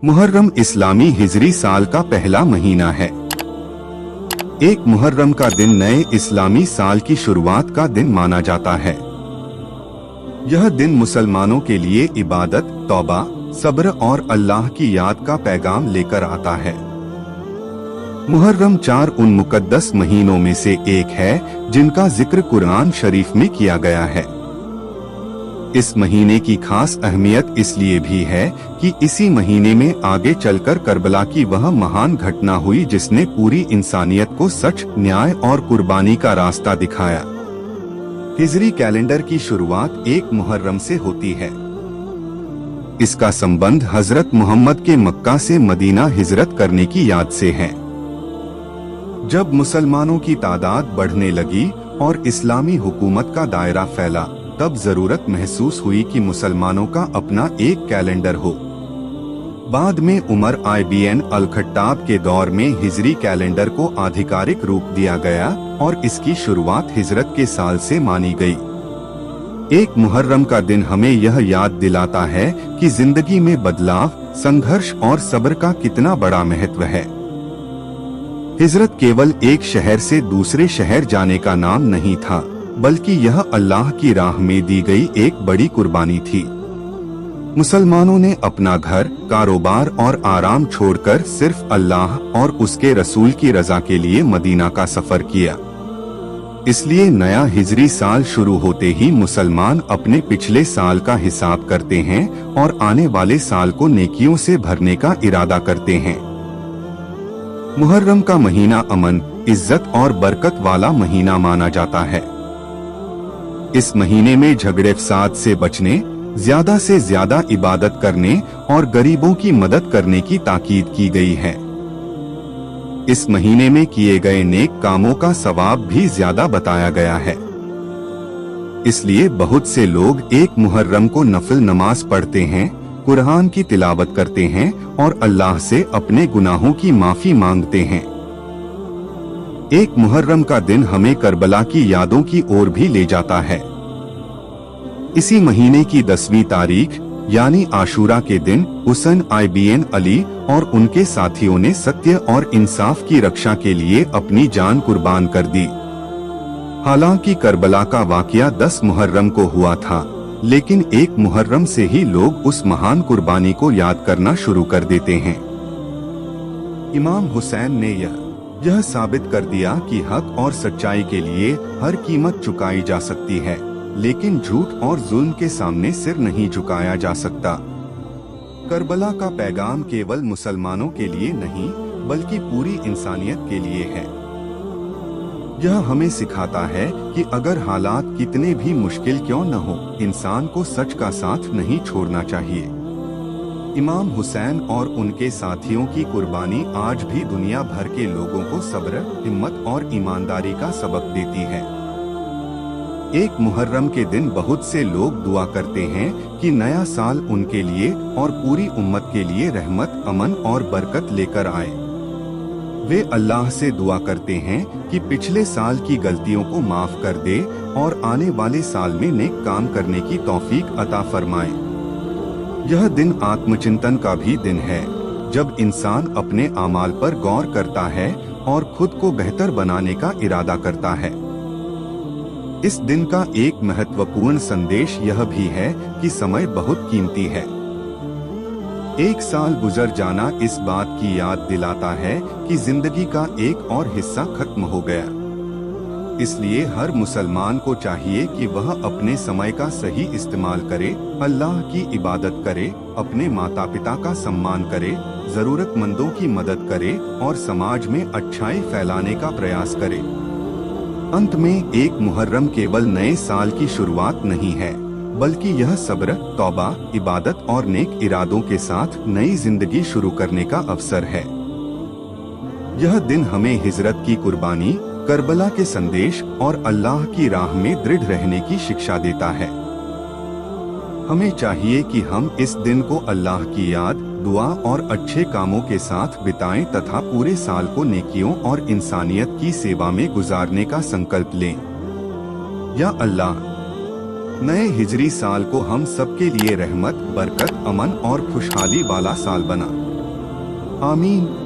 मुहर्रम इस्लामी हिजरी साल का पहला महीना है। एक मुहर्रम का दिन नए इस्लामी साल की शुरुआत का दिन माना जाता है। यह दिन मुसलमानों के लिए इबादत, तौबा, सब्र और अल्लाह की याद का पैगाम लेकर आता है। मुहर्रम 4 उन मुकद्दस महीनों में से एक है जिनका जिक्र कुरान शरीफ में किया गया है। इस महीने की खास अहमियत इसलिए भी है कि इसी महीने में आगे चलकर करबला की वह महान घटना हुई जिसने पूरी इंसानियत को सच, न्याय और कुर्बानी का रास्ता दिखाया। हिजरी कैलेंडर की शुरुआत 1 मुहर्रम से होती है। इसका संबंध हजरत मोहम्मद के मक्का से मदीना हिजरत करने की याद से है। जब मुसलमानों की तादाद बढ़ने लगी और इस्लामी हुकूमत का दायरा फैला, तब जरूरत महसूस हुई कि मुसलमानों का अपना एक कैलेंडर हो। बाद में उमर IBN अल-खत्ताब के दौर में हिजरी कैलेंडर को आधिकारिक रूप दिया गया और इसकी शुरुआत हिजरत के साल से मानी गई। 1 मुहर्रम का दिन हमें यह याद दिलाता है कि जिंदगी में बदलाव, संघर्ष और सब्र का कितना बड़ा महत्व है। हिजरत केवल एक शहर से दूसरे शहर जाने का नाम नहीं था, बल्कि यह अल्लाह की राह में दी गई एक बड़ी कुर्बानी थी। मुसलमानों ने अपना घर, कारोबार और आराम छोड़कर सिर्फ अल्लाह और उसके रसूल की रजा के लिए मदीना का सफर किया। इसलिए नया हिजरी साल शुरू होते ही मुसलमान अपने पिछले साल का हिसाब करते हैं और आने वाले साल को नेकियों से भरने का इरादा करते हैं। मुहर्रम का महीना अमन, इज्जत और बरकत वाला महीना माना जाता है। इस महीने में झगड़े फसाद से बचने, ज्यादा से ज्यादा इबादत करने और गरीबों की मदद करने की ताकीद की गई है। इस महीने में किए गए नेक कामों का सवाब भी ज्यादा बताया गया है। इसलिए बहुत से लोग 1 मुहर्रम को नफिल नमाज पढ़ते हैं, कुरान की तिलावत करते हैं और अल्लाह से अपने गुनाहों की माफी मांगते हैं। 1 मुहर्रम का दिन हमें करबला की यादों की ओर भी ले जाता है। इसी महीने की 10वीं तारीख यानी आशूरा के दिन हुसैन IBN अली और उनके साथियों ने सत्य और इंसाफ की रक्षा के लिए अपनी जान कुर्बान कर दी। हालांकि करबला का वाकया 10 मुहर्रम को हुआ था, लेकिन 1 मुहर्रम से ही लोग उस महान कुर्बानी को याद करना शुरू कर देते हैं। इमाम हुसैन ने यह साबित कर दिया कि हक और सच्चाई के लिए हर कीमत चुकाई जा सकती है, लेकिन झूठ और जुल्म के सामने सिर नहीं झुकाया जा सकता। करबला का पैगाम केवल मुसलमानों के लिए नहीं, बल्कि पूरी इंसानियत के लिए है। यह हमें सिखाता है कि अगर हालात कितने भी मुश्किल क्यों न हो, इंसान को सच का साथ नहीं छोड़ना चाहिए। इमाम हुसैन और उनके साथियों की कुर्बानी आज भी दुनिया भर के लोगों को सब्र, हिम्मत और ईमानदारी का सबक देती है। 1 मुहर्रम के दिन बहुत से लोग दुआ करते हैं कि नया साल उनके लिए और पूरी उम्मत के लिए रहमत, अमन और बरकत लेकर आए। वे अल्लाह से दुआ करते हैं कि पिछले साल की गलतियों को माफ कर दे और आने वाले साल में नेक काम करने की तौफीक अता फरमाए। यह दिन आत्मचिंतन का भी दिन है, जब इंसान अपने अमाल पर गौर करता है और खुद को बेहतर बनाने का इरादा करता है। इस दिन का एक महत्वपूर्ण संदेश यह भी है कि समय बहुत कीमती है। 1 साल गुजर जाना इस बात की याद दिलाता है कि जिंदगी का एक और हिस्सा खत्म हो गया। इसलिए हर मुसलमान को चाहिए कि वह अपने समय का सही इस्तेमाल करे, अल्लाह की इबादत करे, अपने माता पिता का सम्मान करे, जरूरतमंदों की मदद करे और समाज में अच्छाई फैलाने का प्रयास करे। अंत में 1 मुहर्रम केवल नए साल की शुरुआत नहीं है, बल्कि यह सब्र, तौबा, इबादत और नेक इरादों के साथ नई जिंदगी शुरू करने का अवसर है। यह दिन हमें हिजरत की कुर्बानी, करबला के संदेश और अल्लाह की राह में दृढ़ रहने की शिक्षा देता है। हमें चाहिए कि हम इस दिन को अल्लाह की याद, दुआ और अच्छे कामों के साथ बिताएं तथा पूरे साल को नेकियों और इंसानियत की सेवा में गुजारने का संकल्प लें। या अल्लाह, नए हिजरी साल को हम सबके लिए रहमत, बरकत, अमन और खुशहाली वाला साल बना। आमीन।